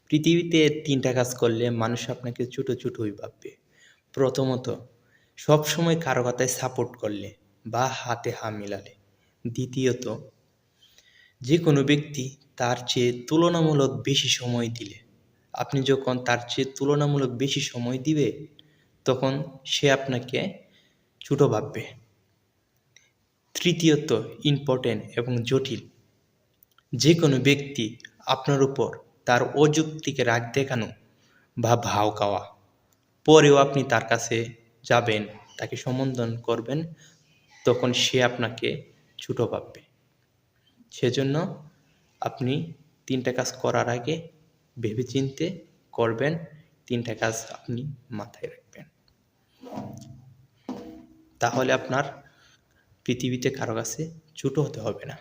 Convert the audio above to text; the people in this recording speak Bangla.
পৃথিবীতে ৩টা কাজ করলে মানুষ আপনাকে ছোটই ভাববে। প্রথমত, সবসময় কারো কথায় সাপোর্ট করলে বা হাতে হাত মিলালে। দ্বিতীয়ত, যেকোনো ব্যক্তি তার চেয়ে তুলনামূলক বেশি সময় দিলে। আপনি যখন তার চেয়ে তুলনামূলক বেশি সময় দিবে, তখন সে আপনাকে ছোট ভাববে। তৃতীয়ত, ইম্পর্টেন্ট এবং জটিল। যেকোনো ব্যক্তি আপনার উপর তার অযৌক্তিক রাগ দেখানো বা ভাও খাওয়া পরেও আপনি তার কাছে যাবেন, তাকে সম্বোধন করবেন, তখন সে আপনাকে ছোট ভাববে। সেজন্য আপনি ৩টা কাজ করার আগে ভেবেচিন্তে করবেন। ৩টা কাজ আপনি মাথায় রাখবেন। তাহলে আপনার পৃথিবীতে কারো কাছে ছোট হতে হবে না।